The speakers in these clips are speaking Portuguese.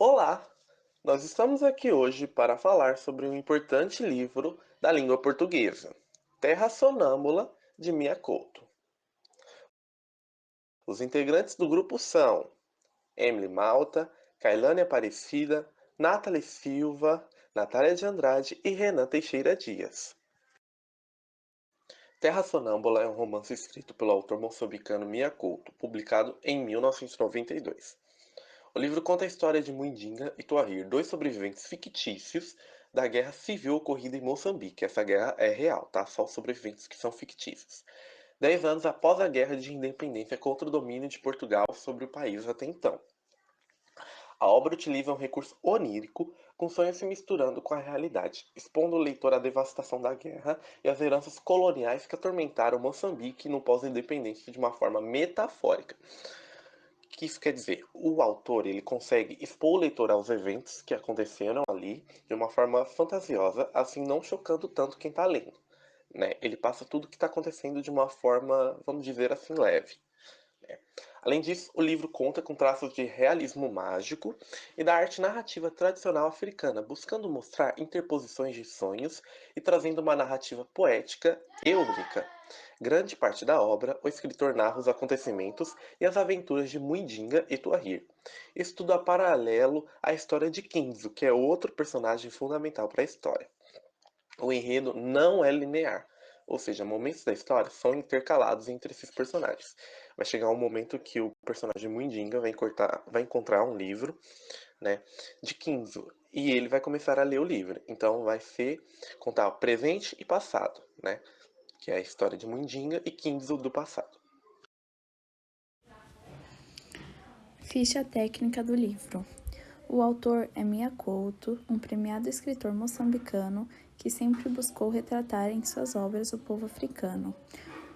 Olá! Nós estamos aqui hoje para falar sobre um importante livro da língua portuguesa, Terra Sonâmbula, de Mia Couto. Os integrantes do grupo são Emily Malta, Kailane Aparecida, Nathalie Silva, Natália de Andrade e Renan Teixeira Dias. Terra Sonâmbula é um romance escrito pelo autor moçambicano Mia Couto, publicado em 1992. O livro conta a história de Mundinga e Tuahir, dois sobreviventes fictícios da guerra civil ocorrida em Moçambique. Essa guerra é real, tá? Só os sobreviventes que são fictícios. 10 anos após a guerra de independência contra o domínio de Portugal sobre o país até então. A obra utiliza um recurso onírico, com sonhos se misturando com a realidade, expondo o leitor à devastação da guerra e às heranças coloniais que atormentaram Moçambique no pós-independência de uma forma metafórica. O que isso quer dizer? O autor ele consegue expor o leitor aos eventos que aconteceram ali de uma forma fantasiosa, assim não chocando tanto quem está lendo. Né? Ele passa tudo o que está acontecendo de uma forma, vamos dizer assim, leve. Né? Além disso, o livro conta com traços de realismo mágico e da arte narrativa tradicional africana, buscando mostrar interposições de sonhos e trazendo uma narrativa poética e única. Grande parte da obra, o escritor narra os acontecimentos e as aventuras de Muidinga e Tuahir. Isso tudo a paralelo à história de Kinzo, que é outro personagem fundamental para a história. O enredo não é linear, ou seja, momentos da história são intercalados entre esses personagens. Vai chegar um momento que o personagem Muidinga vai encontrar um livro, né, de Kinzo, e ele vai começar a ler o livro. Então vai ser contar presente e passado, né? Que é a história de Mundinga e Kinzo do passado. Ficha técnica do livro. O autor é Mia Couto, um premiado escritor moçambicano que sempre buscou retratar em suas obras o povo africano.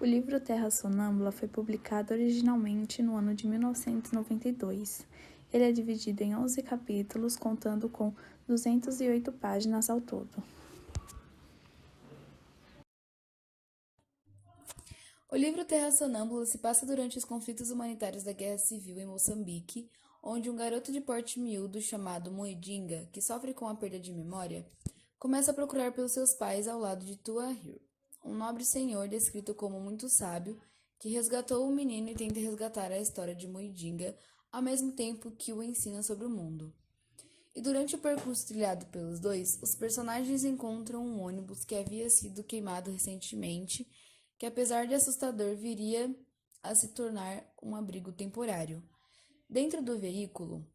O livro Terra Sonâmbula foi publicado originalmente no ano de 1992. Ele é dividido em 11 capítulos, contando com 208 páginas ao todo. O livro Terra Sonâmbula se passa durante os conflitos humanitários da Guerra Civil em Moçambique, onde um garoto de porte miúdo chamado Muidinga, que sofre com a perda de memória, começa a procurar pelos seus pais ao lado de Tuahir, um nobre senhor descrito como muito sábio, que resgatou o menino e tenta resgatar a história de Muidinga, ao mesmo tempo que o ensina sobre o mundo. E durante o percurso trilhado pelos dois, os personagens encontram um ônibus que havia sido queimado recentemente, que apesar de assustador viria a se tornar um abrigo temporário. Dentro do veículo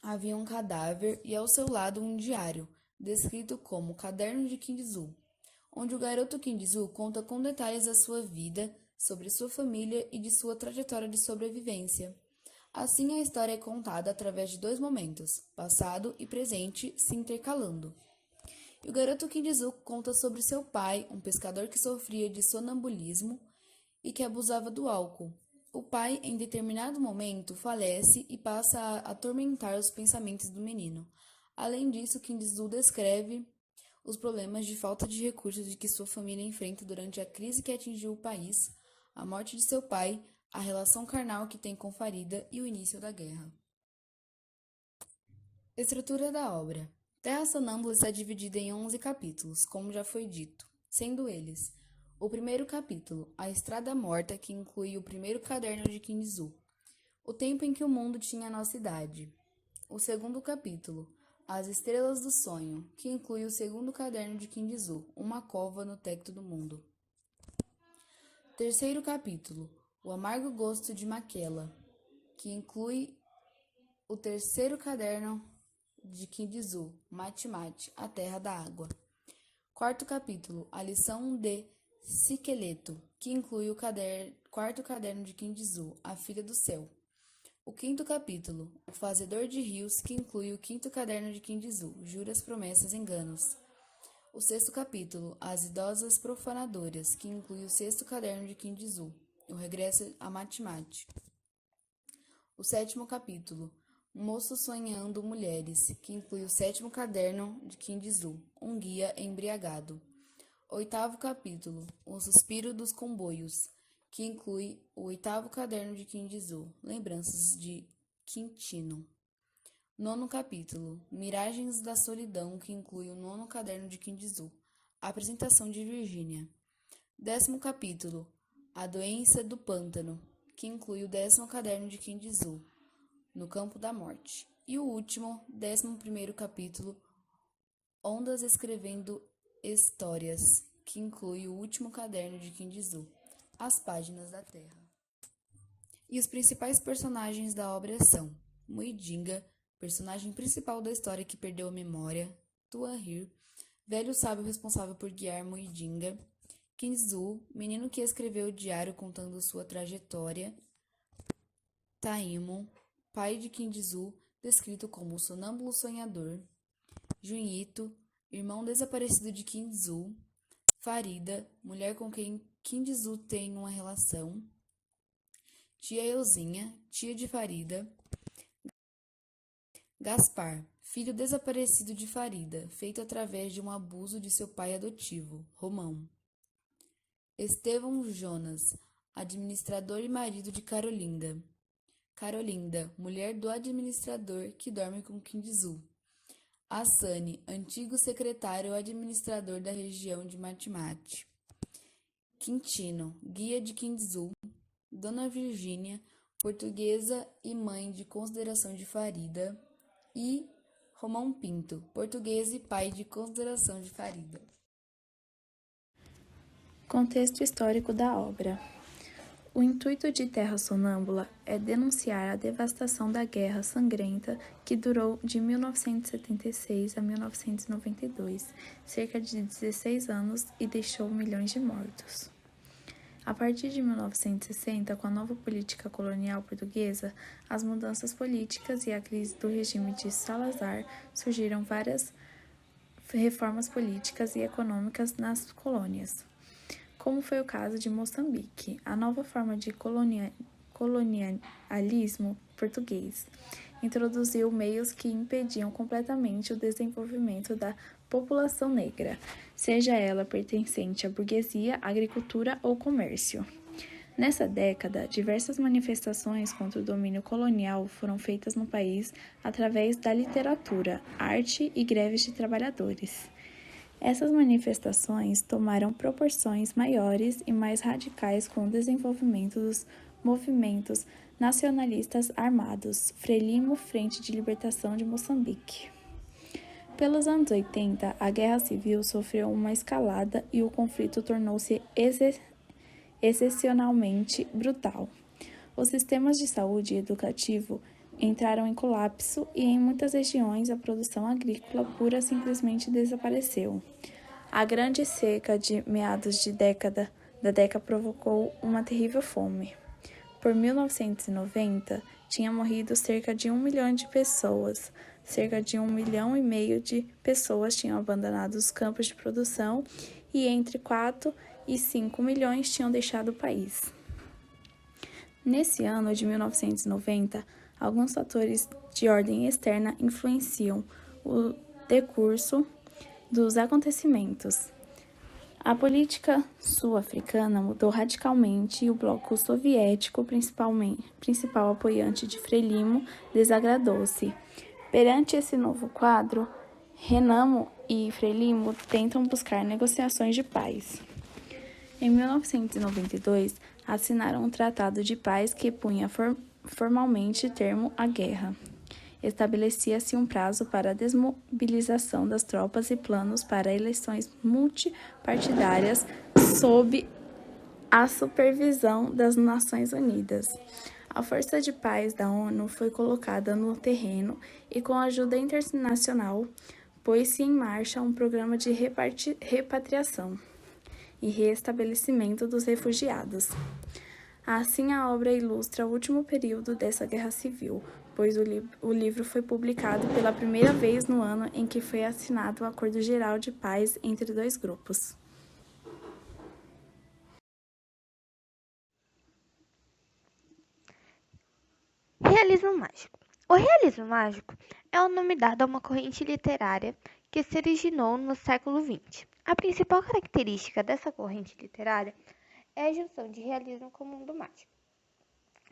havia um cadáver e ao seu lado um diário, descrito como Caderno de Kindizu, onde o garoto Kindizu conta com detalhes da sua vida, sobre sua família e de sua trajetória de sobrevivência. Assim, a história é contada através de dois momentos, passado e presente, se intercalando. E o garoto Kindizu conta sobre seu pai, um pescador que sofria de sonambulismo e que abusava do álcool. O pai, em determinado momento, falece e passa a atormentar os pensamentos do menino. Além disso, Kindizu descreve os problemas de falta de recursos de que sua família enfrenta durante a crise que atingiu o país, a morte de seu pai, a relação carnal que tem com Farida e o início da guerra. Estrutura da obra. Terra Sonâmbula está dividida em 11 capítulos, como já foi dito, sendo eles: o primeiro capítulo, A Estrada Morta, que inclui o primeiro caderno de Kinzu, o tempo em que o mundo tinha a nossa idade. O segundo capítulo, As Estrelas do Sonho, que inclui o segundo caderno de Kinzu, Uma Cova no Teto do Mundo. Terceiro capítulo, O Amargo Gosto de Maquela, que inclui o terceiro caderno de Kindizu, Mate, a Terra da Água. Quarto capítulo, a lição de Siqueleto, que inclui o quarto caderno de Kindizu, A Filha do Céu. O quinto capítulo, o Fazedor de Rios, que inclui o quinto caderno de Kindizu, Juras, Promessas, Enganos. O sexto capítulo, As Idosas Profanadoras, que inclui o sexto caderno de Kindizu, O Regresso a Mate. O sétimo capítulo, Moço Sonhando Mulheres, que inclui o sétimo caderno de Kindizu, Um Guia Embriagado. Oitavo capítulo, O Suspiro dos Comboios, que inclui o oitavo caderno de Kindizu, Lembranças de Quintino. Nono capítulo, Miragens da Solidão, que inclui o nono caderno de Kindizu. Apresentação de Virgínia. 10º capítulo, A Doença do Pântano, que inclui o 10º caderno de Kindizu, No Campo da Morte. E o último, 11º capítulo, Ondas Escrevendo Histórias, que inclui o último caderno de Kindizu, As Páginas da Terra. E os principais personagens da obra são Muidinga, personagem principal da história que perdeu a memória, Tuahir, velho sábio responsável por guiar Muidinga, Kindizu, menino que escreveu o diário contando sua trajetória, Taimon, pai de Kindizu, descrito como sonâmbulo sonhador, Junhito, irmão desaparecido de Kindizu, Farida, mulher com quem Kindizu tem uma relação, Tia Euzinha, tia de Farida, Gaspar, filho desaparecido de Farida, feito através de um abuso de seu pai adotivo, Romão. Estevão Jonas, administrador e marido de Carolinda. Carolinda, mulher do administrador que dorme com Kindizu. Assani, antigo secretário administrador da região de Matimate. Quintino, guia de Kindizu. Dona Virgínia, portuguesa e mãe de consideração de Farida. E Romão Pinto, português e pai de consideração de Farida. Contexto histórico da obra. O intuito de Terra Sonâmbula é denunciar a devastação da Guerra Sangrenta que durou de 1976 a 1992, cerca de 16 anos, e deixou milhões de mortos. A partir de 1960, com a nova política colonial portuguesa, as mudanças políticas e a crise do regime de Salazar, surgiram várias reformas políticas e econômicas nas colônias, como foi o caso de Moçambique, a nova forma de colonialismo português introduziu meios que impediam completamente o desenvolvimento da população negra, seja ela pertencente à burguesia, agricultura ou comércio. Nessa década, diversas manifestações contra o domínio colonial foram feitas no país através da literatura, arte e greves de trabalhadores. Essas manifestações tomaram proporções maiores e mais radicais com o desenvolvimento dos movimentos nacionalistas armados, Frelimo, Frente de Libertação de Moçambique. Pelos anos 80, a Guerra Civil sofreu uma escalada e o conflito tornou-se excepcionalmente brutal. Os sistemas de saúde e educativo entraram em colapso e em muitas regiões a produção agrícola pura simplesmente desapareceu. A grande seca de meados da década provocou uma terrível fome. Por 1990, tinha morrido cerca de 1 milhão de pessoas. Cerca de 1,5 milhão de pessoas tinham abandonado os campos de produção e entre 4 e 5 milhões tinham deixado o país. Nesse ano de 1990, alguns fatores de ordem externa influenciam o decurso dos acontecimentos. A política sul-africana mudou radicalmente e o bloco soviético, principal apoiante de Frelimo, desagradou-se. Perante esse novo quadro, Renamo e Frelimo tentam buscar negociações de paz. Em 1992, assinaram um tratado de paz que punha formalmente termo à guerra. Estabelecia-se um prazo para a desmobilização das tropas e planos para eleições multipartidárias sob a supervisão das Nações Unidas. A Força de Paz da ONU foi colocada no terreno e, com a ajuda internacional, pôs-se em marcha um programa de repatriação e reestabelecimento dos refugiados. Assim, a obra ilustra o último período dessa guerra civil, pois o livro foi publicado pela primeira vez no ano em que foi assinado o Acordo Geral de Paz entre dois grupos. Realismo mágico. O realismo mágico é o nome dado a uma corrente literária que se originou no século XX. A principal característica dessa corrente literária é a junção de realismo com o mundo mágico,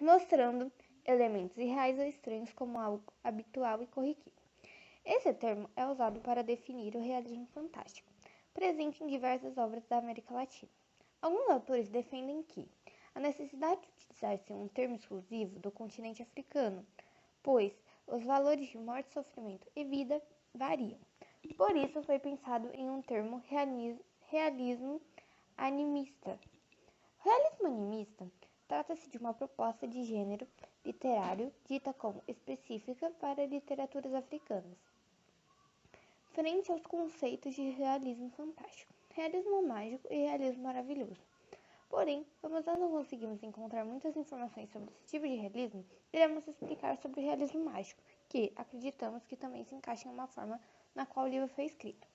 mostrando elementos irreais ou estranhos como algo habitual e corriqueiro. Esse termo é usado para definir o realismo fantástico, presente em diversas obras da América Latina. Alguns autores defendem que a necessidade de utilizar-se um termo exclusivo do continente africano, pois os valores de morte, sofrimento e vida variam. Por isso foi pensado em um termo realismo animista. O realismo animista trata-se de uma proposta de gênero literário dita como específica para literaturas africanas, frente aos conceitos de realismo fantástico, realismo mágico e realismo maravilhoso. Porém, como nós não conseguimos encontrar muitas informações sobre esse tipo de realismo, iremos explicar sobre o realismo mágico, que acreditamos que também se encaixa em uma forma na qual o livro foi escrito.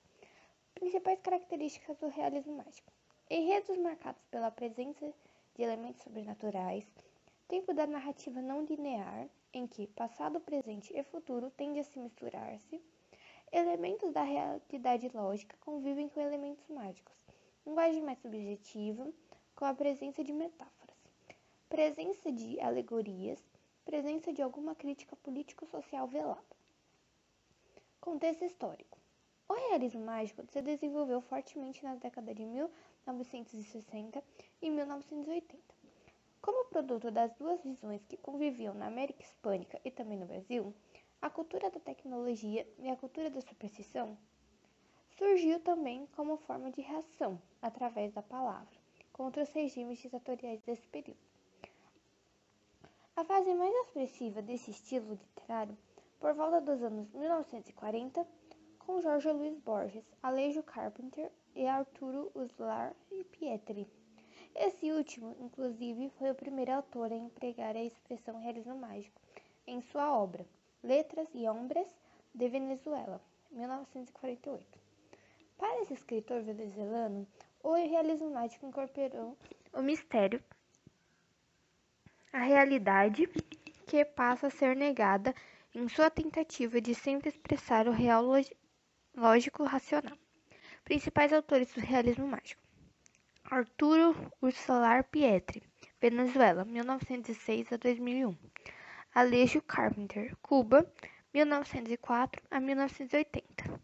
Principais características do realismo mágico: enredos marcados pela presença de elementos sobrenaturais, tempo da narrativa não linear, em que passado, presente e futuro tendem a se misturar-se, elementos da realidade lógica convivem com elementos mágicos, linguagem mais subjetiva, com a presença de metáforas, presença de alegorias, presença de alguma crítica político-social velada. Contexto histórico. O realismo mágico se desenvolveu fortemente nas décadas de 1960 e 1980. Como produto das duas visões que conviviam na América Hispânica e também no Brasil, a cultura da tecnologia e a cultura da superstição surgiu também como forma de reação, através da palavra, contra os regimes ditatoriais desse período. A fase mais expressiva desse estilo literário, por volta dos anos 1940, com Jorge Luiz Borges, Alejo Carpentier e Arturo Uslar Pietri. Esse último, inclusive, foi o primeiro autor a empregar a expressão realismo mágico em sua obra Letras e Hombres de Venezuela, 1948. Para esse escritor venezuelano, o realismo mágico incorporou o mistério, a realidade que passa a ser negada em sua tentativa de sempre expressar o real lógico-racional. Principais autores do realismo mágico: Arturo Uslar Pietri, Venezuela, 1906 a 2001. Alejo Carpentier, Cuba, 1904 a 1980.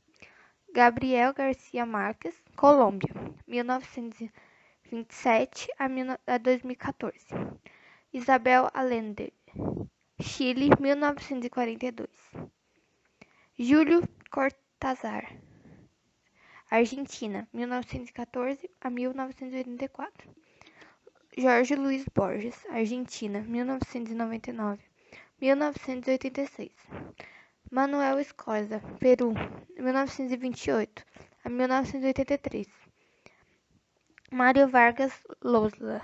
Gabriel Garcia Marques, Colômbia, 1927 a 2014. Isabel Allende, Chile, 1942. Júlio Cortázar, Argentina, 1914 a 1984. Jorge Luiz Borges, Argentina, 1999, 1986. Manuel Escosa, Peru, 1928 a 1983. Mário Vargas Llosa,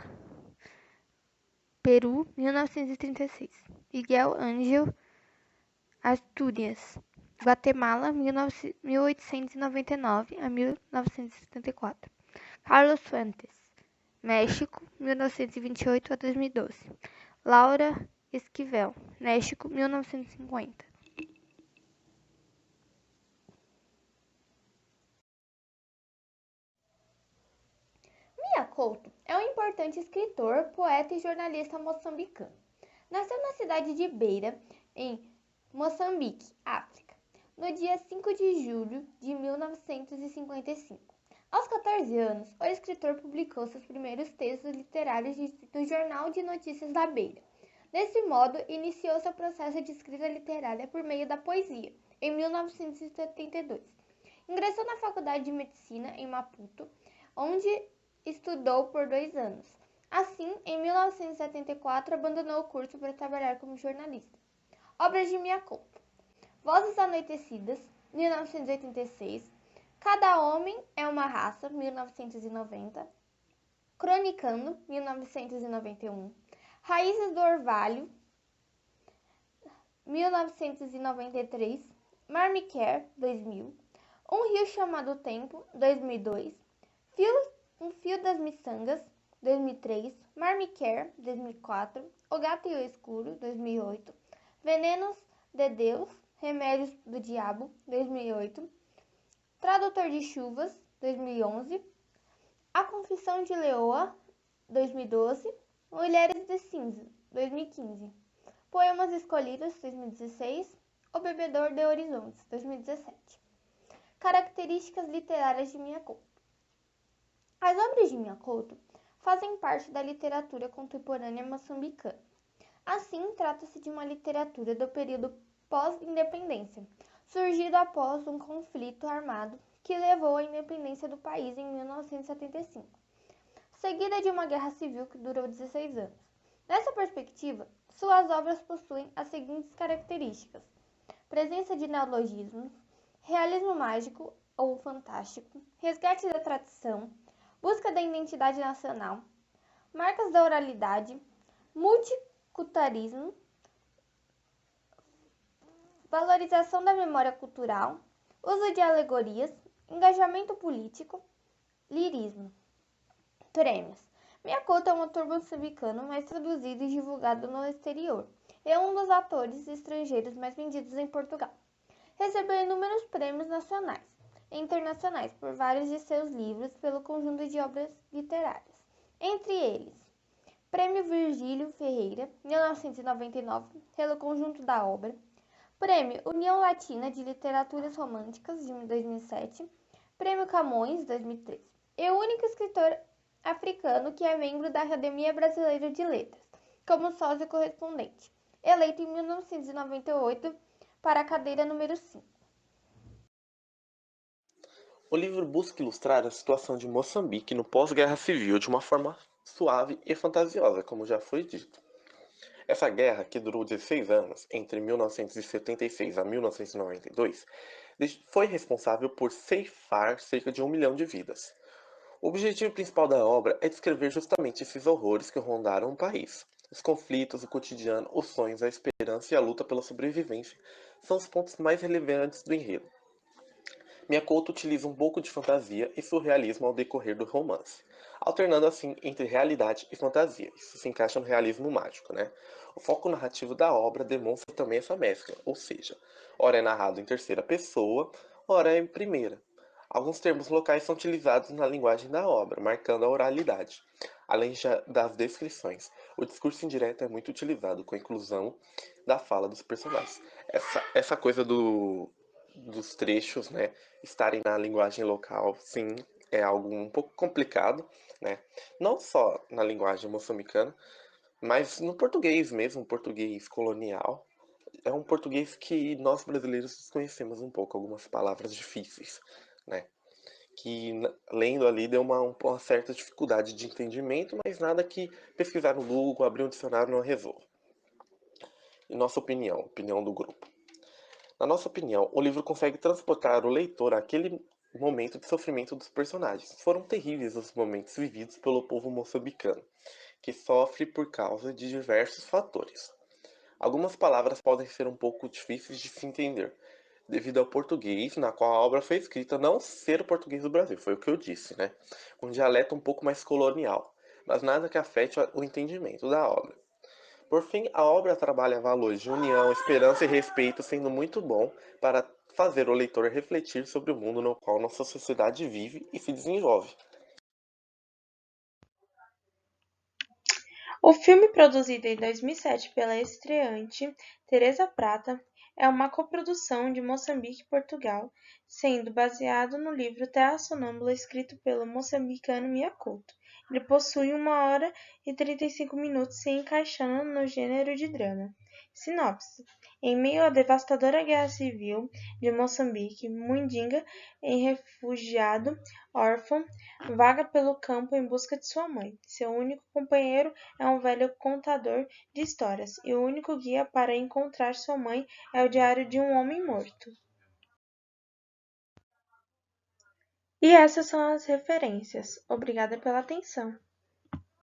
Peru, 1936. Miguel Ángel Astúrias, Guatemala, 1899 a 1974. Carlos Fuentes, México, 1928 a 2012. Laura Esquivel, México, 1950. Mia Couto é um importante escritor, poeta e jornalista moçambicano. Nasceu na cidade de Beira, em Moçambique, África, no dia 5 de julho de 1955. Aos 14 anos, o escritor publicou seus primeiros textos literários no Jornal de Notícias da Beira. Desse modo, iniciou seu processo de escrita literária por meio da poesia, em 1972. Ingressou na Faculdade de Medicina, em Maputo, onde estudou por 2 anos. Assim, em 1974, abandonou o curso para trabalhar como jornalista. Obras de Mia Couto: Vozes Anoitecidas, 1986. Cada Homem é uma Raça, 1990. Cronicando, 1991. Raízes do Orvalho, 1993. Marmiquer, 2000. Um Rio Chamado Tempo, 2002. Um Fio das Miçangas, 2003. Marmiquer, 2004. O Gato e o Escuro, 2008. Venenos de Deus, Remédios do Diabo, 2008. Tradutor de Chuvas, 2011. A Confissão de Leoa, 2012. Mulheres de Cinza, 2015. Poemas Escolhidos, 2016. O Bebedor de Horizontes, 2017. Características literárias de Mia Couto. As obras de Mia Couto fazem parte da literatura contemporânea moçambicana. Assim, trata-se de uma literatura do período pós-independência, surgido após um conflito armado que levou à independência do país em 1975, seguida de uma guerra civil que durou 16 anos. Nessa perspectiva, suas obras possuem as seguintes características: presença de neologismos, realismo mágico ou fantástico, resgate da tradição, busca da identidade nacional, marcas da oralidade, multiculturalismo, valorização da memória cultural, uso de alegorias, engajamento político, lirismo. Prêmios. Mia Couto é um ator moçambicano mais traduzido e divulgado no exterior. É um dos atores estrangeiros mais vendidos em Portugal. Recebeu inúmeros prêmios nacionais e internacionais por vários de seus livros pelo conjunto de obras literárias. Entre eles, Prêmio Virgílio Ferreira, 1999, pelo conjunto da obra. Prêmio União Latina de Literaturas Românticas, de 2007. Prêmio Camões, 2013. É o único escritor africano que é membro da Academia Brasileira de Letras, como sócio correspondente, eleito em 1998 para a cadeira número 5. O livro busca ilustrar a situação de Moçambique no pós-guerra civil de uma forma suave e fantasiosa, como já foi dito. Essa guerra, que durou 16 anos, entre 1976 a 1992, foi responsável por ceifar cerca de 1 milhão de vidas. O objetivo principal da obra é descrever justamente esses horrores que rondaram o país. Os conflitos, o cotidiano, os sonhos, a esperança e a luta pela sobrevivência são os pontos mais relevantes do enredo. Mia Couto utiliza um pouco de fantasia e surrealismo ao decorrer do romance, alternando assim entre realidade e fantasia. Isso se encaixa no realismo mágico, né? O foco narrativo da obra demonstra também essa mescla, ou seja, ora é narrado em terceira pessoa, ora é em primeira. Alguns termos locais são utilizados na linguagem da obra, marcando a oralidade. Além das descrições, o discurso indireto é muito utilizado, com a inclusão da fala dos personagens. Essa coisa dos trechos, né, estarem na linguagem local, sim, é algo um pouco complicado, né? Não só na linguagem moçambicana, mas no português mesmo, português colonial. É um português que nós brasileiros desconhecemos um pouco, algumas palavras difíceis, né? Que lendo ali deu uma certa dificuldade de entendimento, mas nada que pesquisar no Google, abrir um dicionário não resolva. Em nossa opinião, opinião do grupo. Na nossa opinião, o livro consegue transportar o leitor àquele momento de sofrimento dos personagens. Foram terríveis os momentos vividos pelo povo moçambicano, que sofre por causa de diversos fatores. Algumas palavras podem ser um pouco difíceis de se entender, devido ao português na qual a obra foi escrita não ser o português do Brasil, foi o que eu disse, né? Um dialeto um pouco mais colonial, mas nada que afete o entendimento da obra. Por fim, a obra trabalha valores de união, esperança e respeito, sendo muito bom para fazer o leitor refletir sobre o mundo no qual nossa sociedade vive e se desenvolve. O filme, produzido em 2007 pela estreante Teresa Prata, é uma coprodução de Moçambique e Portugal, sendo baseado no livro Terra Sonâmbula, escrito pelo moçambicano Mia Couto. Ele possui 1 hora e 35 minutos, se encaixando no gênero de drama. Sinopse: em meio à devastadora guerra civil de Moçambique, Mundinga, refugiado, órfão, vaga pelo campo em busca de sua mãe. Seu único companheiro é um velho contador de histórias, e o único guia para encontrar sua mãe é o diário de um homem morto. E essas são as referências. Obrigada pela atenção.